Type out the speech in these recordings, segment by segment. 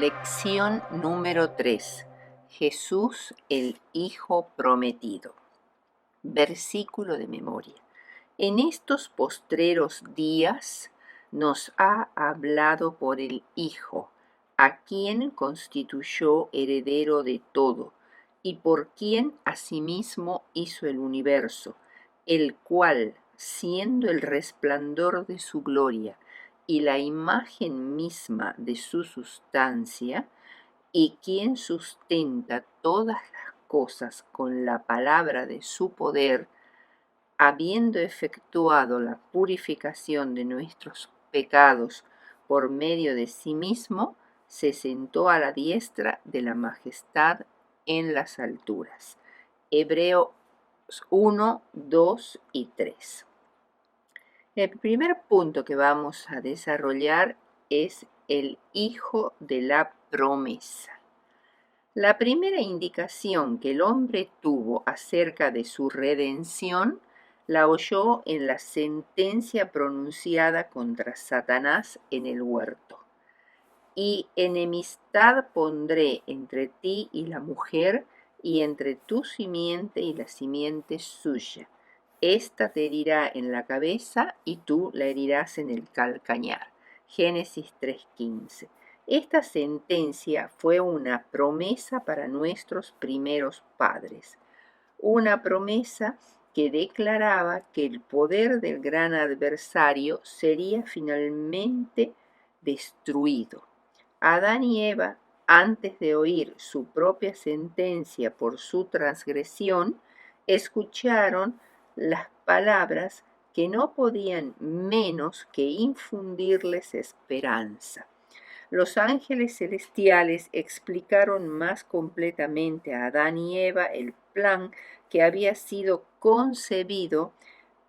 Lección número 3. Jesús el Hijo Prometido. Versículo de memoria. En estos postreros días nos ha hablado por el Hijo, a quien constituyó heredero de todo, y por quien asimismo hizo el universo, el cual, siendo el resplandor de su gloria y la imagen misma de su sustancia, y quien sustenta todas las cosas con la palabra de su poder, habiendo efectuado la purificación de nuestros pecados por medio de sí mismo, se sentó a la diestra de la majestad en las alturas. Hebreos 1, 2 y 3. El primer punto que vamos a desarrollar es el Hijo de la Promesa. La primera indicación que el hombre tuvo acerca de su redención la oyó en la sentencia pronunciada contra Satanás en el huerto. Y enemistad pondré entre ti y la mujer, y entre tu simiente y la simiente suya. Esta te herirá en la cabeza y tú la herirás en el calcañar. Génesis 3:15. Esta sentencia fue una promesa para nuestros primeros padres. Una promesa que declaraba que el poder del gran adversario sería finalmente destruido. Adán y Eva, antes de oír su propia sentencia por su transgresión, escucharon las palabras que no podían menos que infundirles esperanza. Los ángeles celestiales explicaron más completamente a Adán y Eva el plan que había sido concebido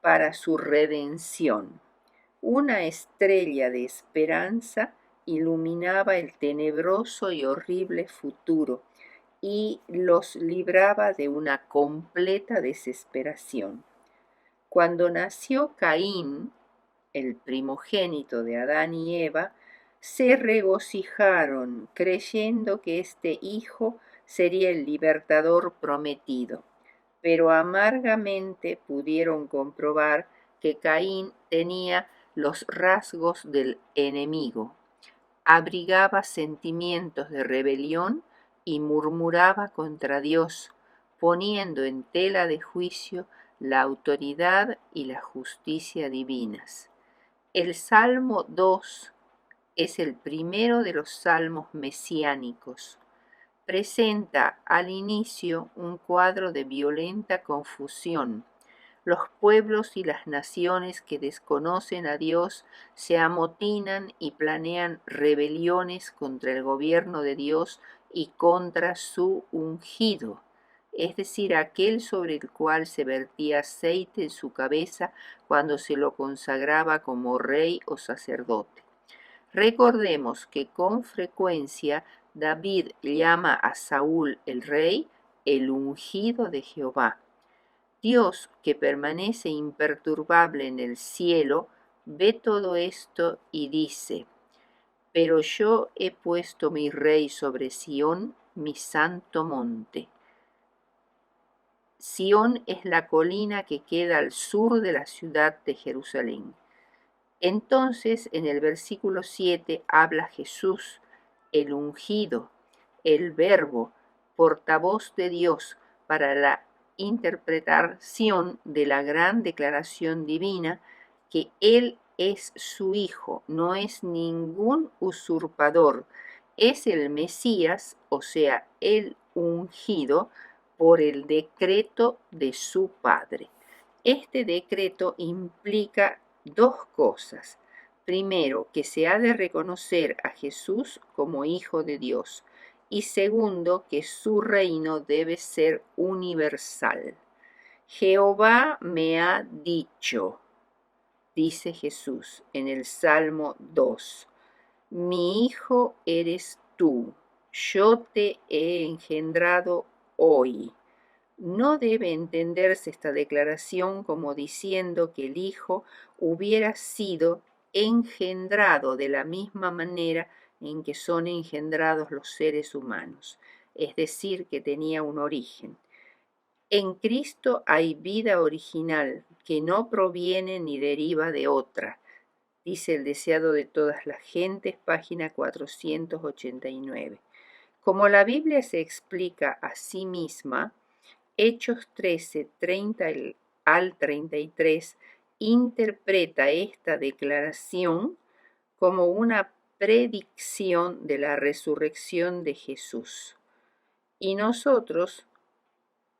para su redención. Una estrella de esperanza iluminaba el tenebroso y horrible futuro y los libraba de una completa desesperación. Cuando nació Caín, el primogénito de Adán y Eva, se regocijaron creyendo que este hijo sería el libertador prometido, pero amargamente pudieron comprobar que Caín tenía los rasgos del enemigo, abrigaba sentimientos de rebelión y murmuraba contra Dios, poniendo en tela de juicio la autoridad y la justicia divinas. El Salmo 2 es el primero de los salmos mesiánicos. Presenta al inicio un cuadro de violenta confusión. Los pueblos y las naciones que desconocen a Dios se amotinan y planean rebeliones contra el gobierno de Dios y contra su ungido, es decir, aquel sobre el cual se vertía aceite en su cabeza cuando se lo consagraba como rey o sacerdote. Recordemos que con frecuencia David llama a Saúl el rey el ungido de Jehová. Dios, que permanece imperturbable en el cielo, ve todo esto y dice: pero yo he puesto mi rey sobre Sión, mi santo monte. Sión es la colina que queda al sur de la ciudad de Jerusalén. Entonces, en el versículo 7 habla Jesús, el ungido, el Verbo, portavoz de Dios para la interpretación de la gran declaración divina que Él es su Hijo, no es ningún usurpador, es el Mesías, o sea, el ungido, por el decreto de su Padre. Este decreto implica dos cosas. Primero, que se ha de reconocer a Jesús como Hijo de Dios. Y segundo, que su reino debe ser universal. Jehová me ha dicho, dice Jesús en el Salmo 2, mi hijo eres tú, yo te he engendrado hoy. No debe entenderse esta declaración como diciendo que el Hijo hubiera sido engendrado de la misma manera en que son engendrados los seres humanos, es decir, que tenía un origen. En Cristo hay vida original que no proviene ni deriva de otra, dice el deseado de todas las gentes, página 489. Como la Biblia se explica a sí misma, Hechos 13, 30 al 33 interpreta esta declaración como una predicción de la resurrección de Jesús. Y nosotros,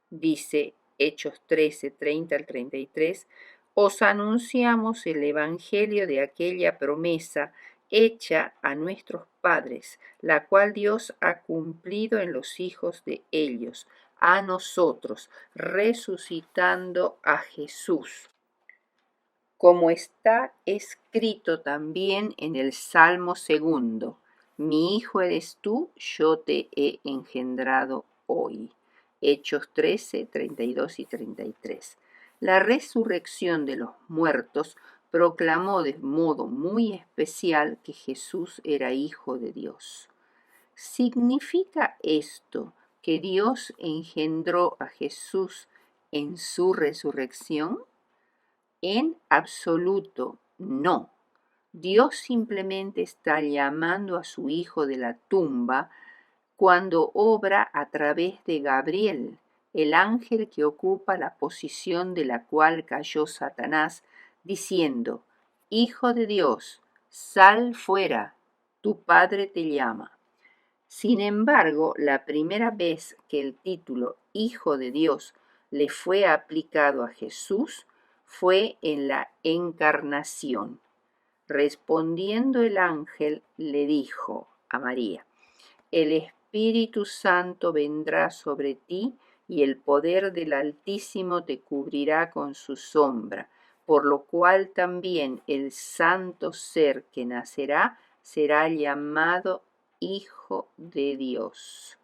dice Hechos 13, 30 al 33, os anunciamos el evangelio de aquella promesa hecha a nuestros padres, la cual Dios ha cumplido en los hijos de ellos, a nosotros, resucitando a Jesús, como está escrito también en el Salmo 2: mi hijo eres tú, yo te he engendrado hoy. Hechos 13, 32 y 33. La resurrección de los muertos proclamó de modo muy especial que Jesús era hijo de Dios. ¿Significa esto que Dios engendró a Jesús en su resurrección? En absoluto no. Dios simplemente está llamando a su Hijo de la tumba cuando obra a través de Gabriel, el ángel que ocupa la posición de la cual cayó Satanás, diciendo: Hijo de Dios, sal fuera, tu Padre te llama. Sin embargo, la primera vez que el título Hijo de Dios le fue aplicado a Jesús fue en la encarnación. Respondiendo el ángel le dijo a María: el Espíritu Santo vendrá sobre ti y el poder del Altísimo te cubrirá con su sombra, por lo cual también el santo ser que nacerá será llamado Hijo de Dios.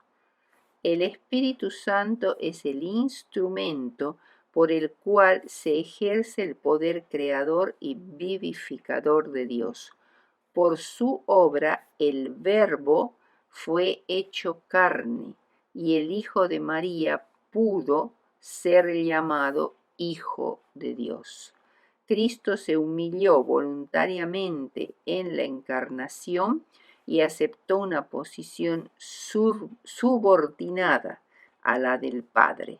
El Espíritu Santo es el instrumento por el cual se ejerce el poder creador y vivificador de Dios. Por su obra, el Verbo fue hecho carne y el Hijo de María pudo ser llamado Hijo de Dios. Cristo se humilló voluntariamente en la encarnación y aceptó una posición subordinada a la del Padre.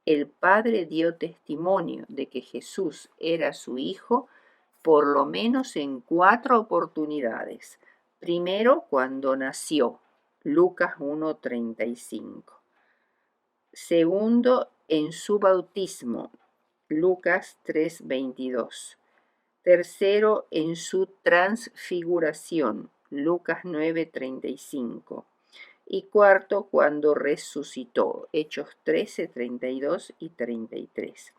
El Padre dio testimonio de que Jesús era su Hijo por lo menos en 4 oportunidades. Primero, cuando nació, Lucas 1:35. Segundo, en su bautismo, Lucas 3:22. Tercero, en su transfiguración, Lucas 9:35. Y cuarto, cuando resucitó, Hechos 13, 32 y 33.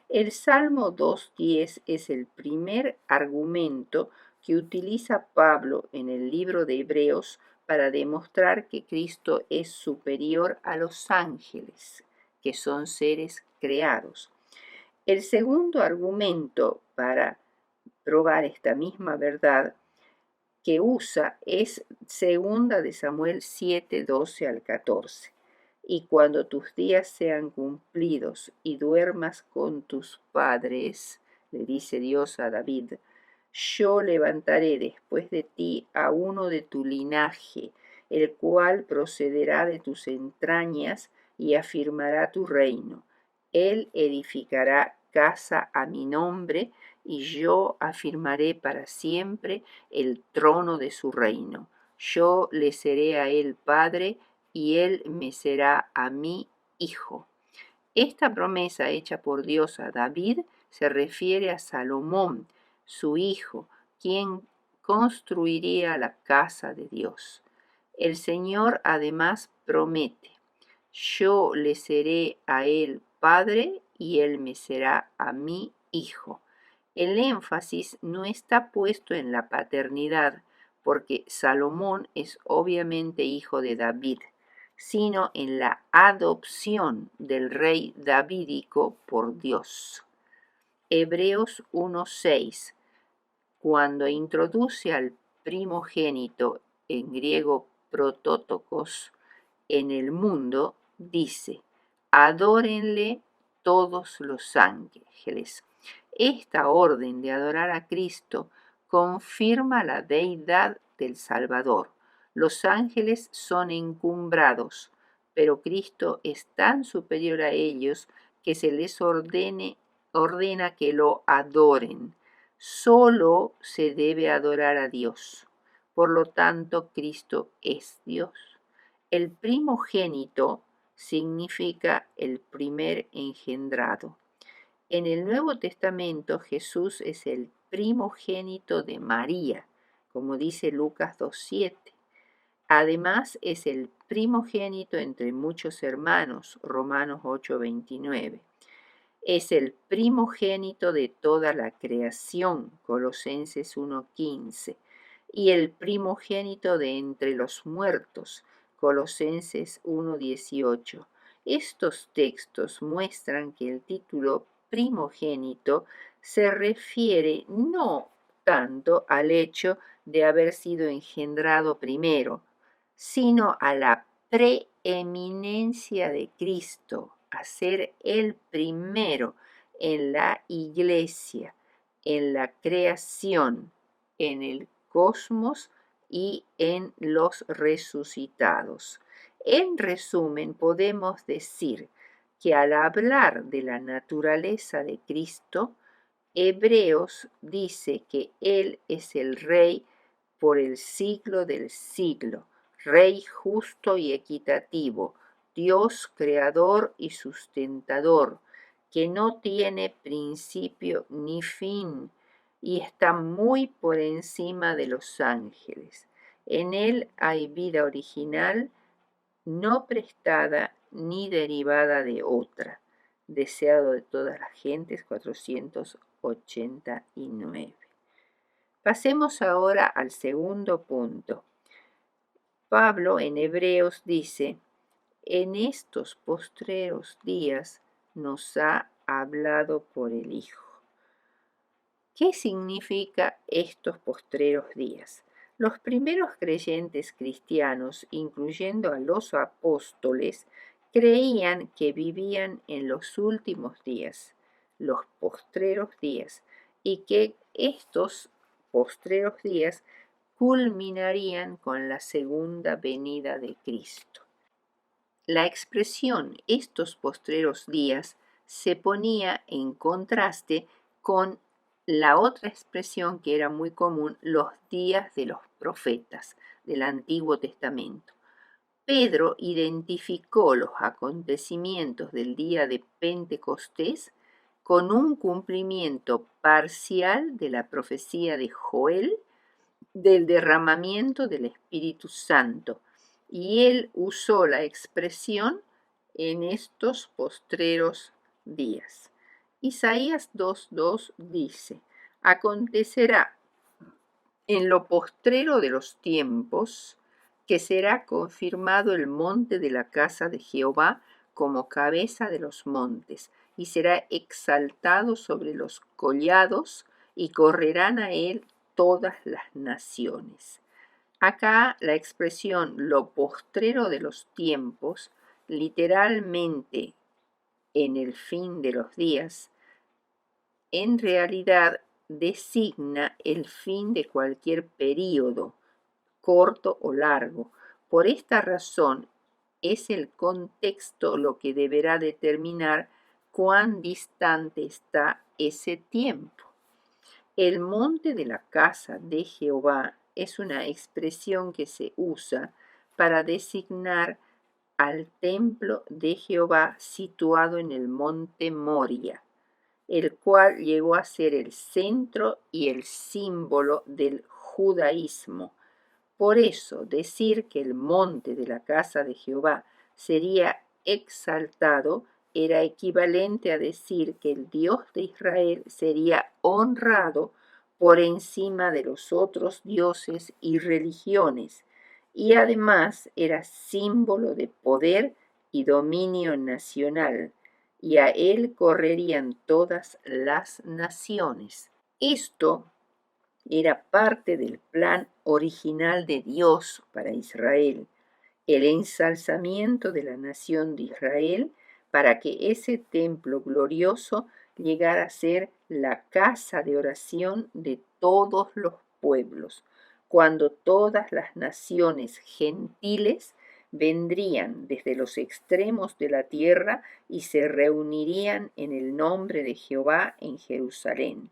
El Salmo 2:10 es el primer argumento que utiliza Pablo en el libro de Hebreos para demostrar que Cristo es superior a los ángeles, que son seres creados. El segundo argumento para probar esta misma verdad que usa es 2 de Samuel 7, 12 al 14. Y cuando tus días sean cumplidos y duermas con tus padres, le dice Dios a David, yo levantaré después de ti a uno de tu linaje, el cual procederá de tus entrañas y afirmará tu reino. Él edificará casa a mi nombre, y yo afirmaré para siempre el trono de su reino. Yo le seré a él padre, y él me será a mí hijo. Esta promesa hecha por Dios a David se refiere a Salomón, su hijo, quien construiría la casa de Dios. El Señor además promete: yo le seré a él padre y él me será a mí hijo. El énfasis no está puesto en la paternidad, porque Salomón es obviamente hijo de David, sino en la adopción del rey davídico por Dios. Hebreos 1:6, cuando introduce al primogénito en griego protótokos, en el mundo, dice, adórenle todos los ángeles. Esta orden de adorar a Cristo confirma la deidad del Salvador. Los ángeles son encumbrados, pero Cristo es tan superior a ellos que se les ordena que lo adoren. Solo se debe adorar a Dios. Por lo tanto, Cristo es Dios. El primogénito significa el primer engendrado. En el Nuevo Testamento Jesús es el primogénito de María, como dice Lucas 2:7. Además es el primogénito entre muchos hermanos, Romanos 8:29. Es el primogénito de toda la creación, Colosenses 1:15. Y el primogénito de entre los muertos, Colosenses 1:18. Estos textos muestran que el título primogénito se refiere no tanto al hecho de haber sido engendrado primero, sino a la preeminencia de Cristo, a ser el primero en la iglesia, en la creación, en el cosmos y en los resucitados. En resumen, podemos decir que al hablar de la naturaleza de Cristo, Hebreos dice que Él es el Rey por el siglo del siglo, Rey justo y equitativo, Dios creador y sustentador, que no tiene principio ni fin y está muy por encima de los ángeles. En Él hay vida original, no prestada ni derivada de otra. Deseado de todas las gentes, 489. Pasemos ahora al segundo punto. Pablo en Hebreos dice, en estos postreros días nos ha hablado por el Hijo. ¿Qué significa estos postreros días? Los primeros creyentes cristianos, incluyendo a los apóstoles, creían que vivían en los últimos días, los postreros días, y que estos postreros días culminarían con la segunda venida de Cristo. La expresión estos postreros días se ponía en contraste con la otra expresión que era muy común, los días de los profetas del Antiguo Testamento. Pedro identificó los acontecimientos del día de Pentecostés con un cumplimiento parcial de la profecía de Joel del derramamiento del Espíritu Santo, y él usó la expresión en estos postreros días. Isaías 2:2 dice, acontecerá en lo postrero de los tiempos que será confirmado el monte de la casa de Jehová como cabeza de los montes, y será exaltado sobre los collados, y correrán a él todas las naciones. Acá la expresión lo postrero de los tiempos, literalmente en el fin de los días, en realidad designa el fin de cualquier período, corto o largo. Por esta razón, es el contexto lo que deberá determinar cuán distante está ese tiempo. El monte de la casa de Jehová es una expresión que se usa para designar al templo de Jehová situado en el monte Moria, el cual llegó a ser el centro y el símbolo del judaísmo. Por eso, decir que el monte de la casa de Jehová sería exaltado era equivalente a decir que el Dios de Israel sería honrado por encima de los otros dioses y religiones, y además era símbolo de poder y dominio nacional, y a él correrían todas las naciones. Esto Era parte del plan original de Dios para Israel, el ensalzamiento de la nación de Israel para que ese templo glorioso llegara a ser la casa de oración de todos los pueblos, cuando todas las naciones gentiles vendrían desde los extremos de la tierra y se reunirían en el nombre de Jehová en Jerusalén.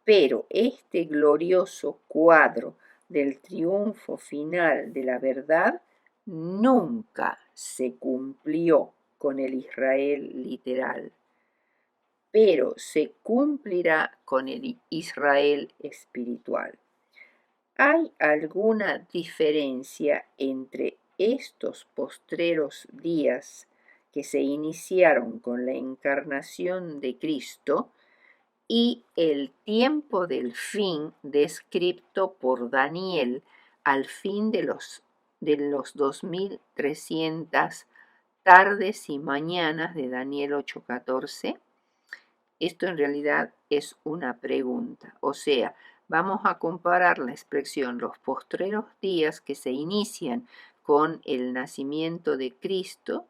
Pero este glorioso cuadro del triunfo final de la verdad nunca se cumplió con el Israel literal, pero se cumplirá con el Israel espiritual. ¿Hay alguna diferencia entre estos postreros días que se iniciaron con la encarnación de Cristo y el tiempo del fin descrito por Daniel al fin de los 2300 tardes y mañanas de Daniel 8:14? Esto en realidad es una pregunta, o sea, vamos a comparar la expresión los postreros días que se inician con el nacimiento de Cristo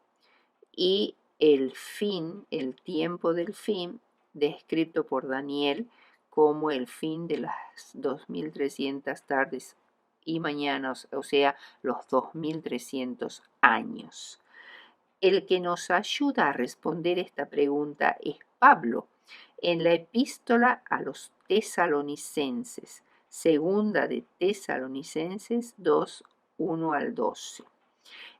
y el fin, el tiempo del fin, descrito por Daniel como el fin de las 2300 tardes y mañanas, o sea, los 2300 años. El que nos ayuda a responder esta pregunta es Pablo, en la epístola a los tesalonicenses, segunda de Tesalonicenses 2, 1 al 12.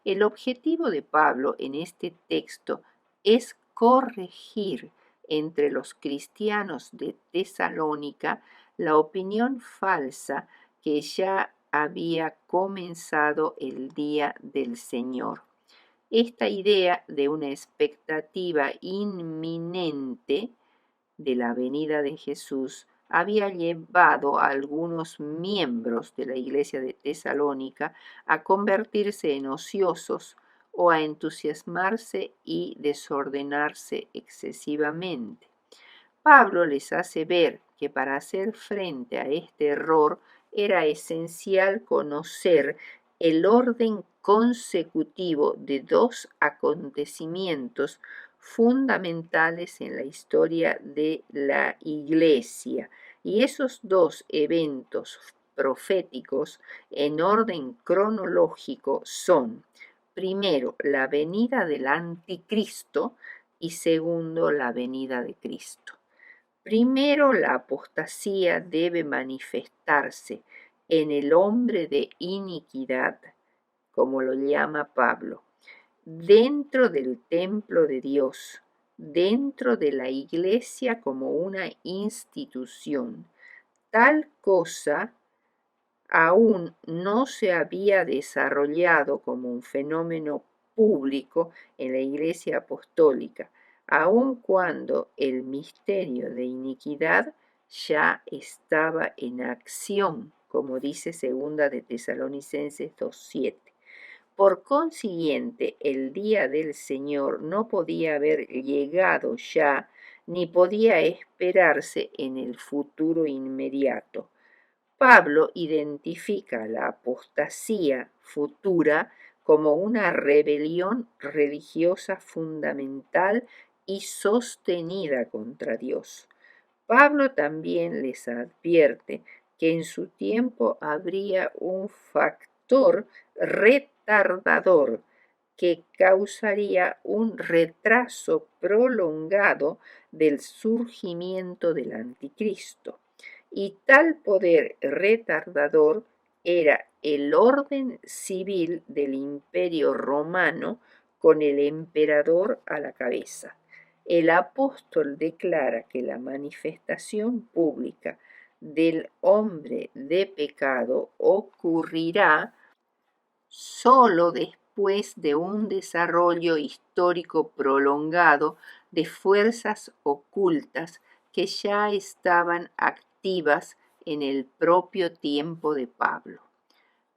El objetivo de Pablo en este texto es corregir entre los cristianos de Tesalónica la opinión falsa que ya había comenzado el día del Señor. Esta idea de una expectativa inminente de la venida de Jesús había llevado a algunos miembros de la iglesia de Tesalónica a convertirse en ociosos o a entusiasmarse y desordenarse excesivamente. Pablo les hace ver que para hacer frente a este error era esencial conocer el orden consecutivo de dos acontecimientos fundamentales en la historia de la Iglesia. Y esos dos eventos proféticos en orden cronológico son, primero, la venida del anticristo y segundo, la venida de Cristo. Primero, la apostasía debe manifestarse en el hombre de iniquidad, como lo llama Pablo, dentro del templo de Dios, dentro de la iglesia como una institución. Tal cosa aún no se había desarrollado como un fenómeno público en la iglesia apostólica, aun cuando el misterio de iniquidad ya estaba en acción, como dice segunda de Tesalonicenses 2:7. Por consiguiente, el día del Señor no podía haber llegado ya, ni podía esperarse en el futuro inmediato. Pablo identifica la apostasía futura como una rebelión religiosa fundamental y sostenida contra Dios. Pablo también les advierte que en su tiempo habría un factor retardador que causaría un retraso prolongado del surgimiento del anticristo. Y tal poder retardador era el orden civil del imperio romano con el emperador a la cabeza. El apóstol declara que la manifestación pública del hombre de pecado ocurrirá solo después de un desarrollo histórico prolongado de fuerzas ocultas que ya estaban activas en el propio tiempo de Pablo.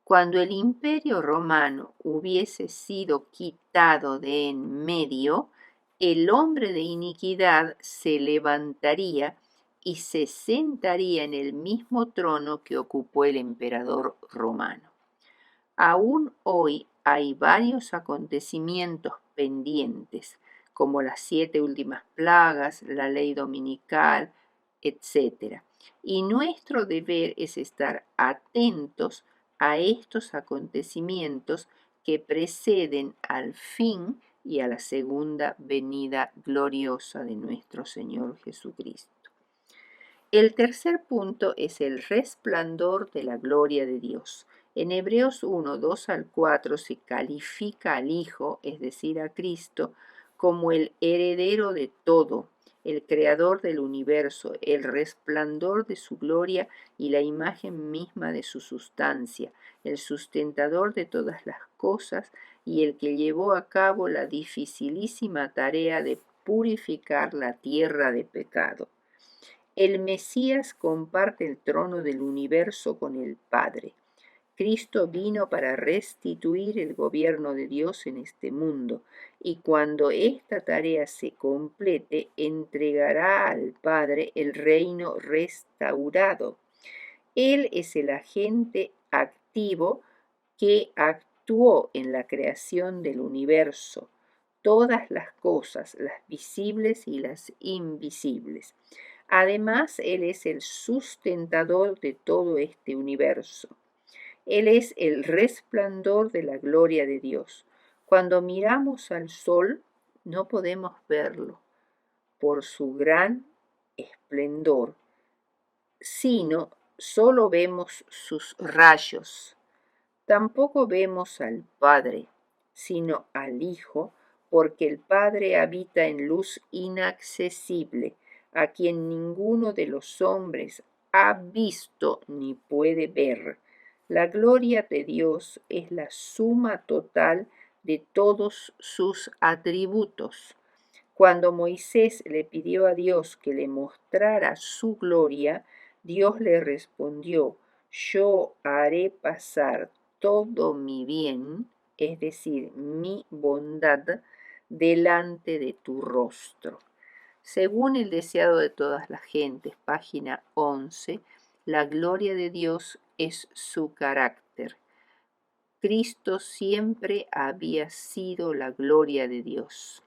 Cuando el imperio romano hubiese sido quitado de en medio, el hombre de iniquidad se levantaría y se sentaría en el mismo trono que ocupó el emperador romano. Aún hoy hay varios acontecimientos pendientes, como las 7 últimas plagas, la ley dominical, etc. Y nuestro deber es estar atentos a estos acontecimientos que preceden al fin y a la segunda venida gloriosa de nuestro Señor Jesucristo. El tercer punto es el resplandor de la gloria de Dios. En Hebreos 1, 2 al 4 se califica al Hijo, es decir, a Cristo, como el heredero de todo, el creador del universo, el resplandor de su gloria y la imagen misma de su sustancia, el sustentador de todas las cosas y el que llevó a cabo la dificilísima tarea de purificar la tierra de pecado. El Mesías comparte el trono del universo con el Padre. Cristo vino para restituir el gobierno de Dios en este mundo, y cuando esta tarea se complete, entregará al Padre el reino restaurado. Él es el agente activo que actuó en la creación del universo, todas las cosas, las visibles y las invisibles. Además, Él es el sustentador de todo este universo. Él es el resplandor de la gloria de Dios. Cuando miramos al sol, no podemos verlo por su gran esplendor, sino solo vemos sus rayos. Tampoco vemos al Padre, sino al Hijo, porque el Padre habita en luz inaccesible, a quien ninguno de los hombres ha visto ni puede ver. La gloria de Dios es la suma total de todos sus atributos. Cuando Moisés le pidió a Dios que le mostrara su gloria, Dios le respondió: yo haré pasar todo mi bien, es decir, mi bondad, delante de tu rostro. Según el deseado de todas las gentes, página 11, la gloria de Dios es su carácter. Cristo siempre había sido la gloria de Dios,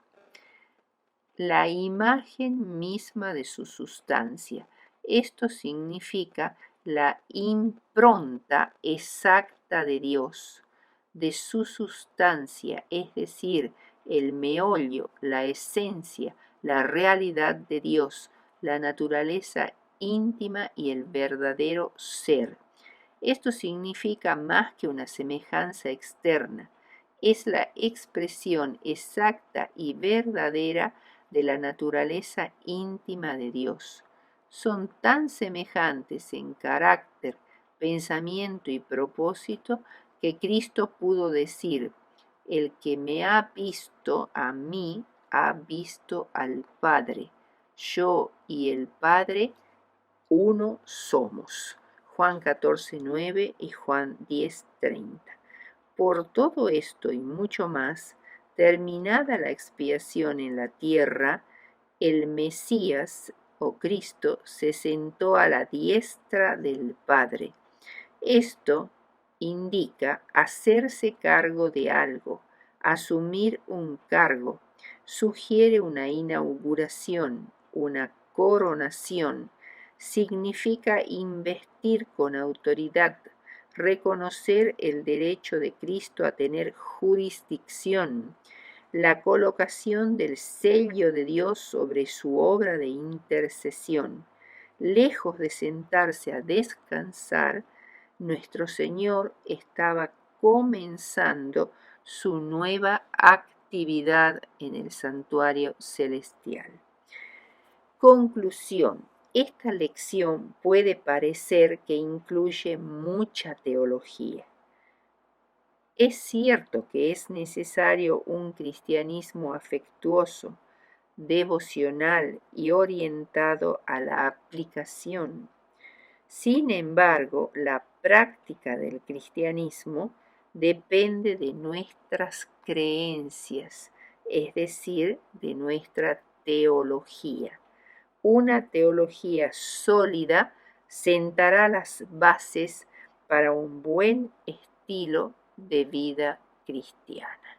la imagen misma de su sustancia. Esto significa la impronta exacta de Dios, de su sustancia, es decir, el meollo, la esencia, la realidad de Dios, la naturaleza íntima y el verdadero ser. Esto significa más que una semejanza externa, es la expresión exacta y verdadera de la naturaleza íntima de Dios. Son tan semejantes en carácter, pensamiento y propósito que Cristo pudo decir: el que me ha visto a mí, ha visto al Padre. Yo y el Padre uno somos. Juan 14:9 y Juan 10:30. Por todo esto y mucho más, terminada la expiación en la tierra, el Mesías o Cristo se sentó a la diestra del Padre. Esto indica hacerse cargo de algo, asumir un cargo, sugiere una inauguración, una coronación, significa investir con autoridad, reconocer el derecho de Cristo a tener jurisdicción, la colocación del sello de Dios sobre su obra de intercesión. Lejos de sentarse a descansar, nuestro Señor estaba comenzando su nueva actividad en el santuario celestial. Conclusión. Esta lección puede parecer que incluye mucha teología. Es cierto que es necesario un cristianismo afectuoso, devocional y orientado a la aplicación. Sin embargo, la práctica del cristianismo depende de nuestras creencias, es decir, de nuestra teología. una teología sólida sentará las bases para un buen estilo de vida cristiana.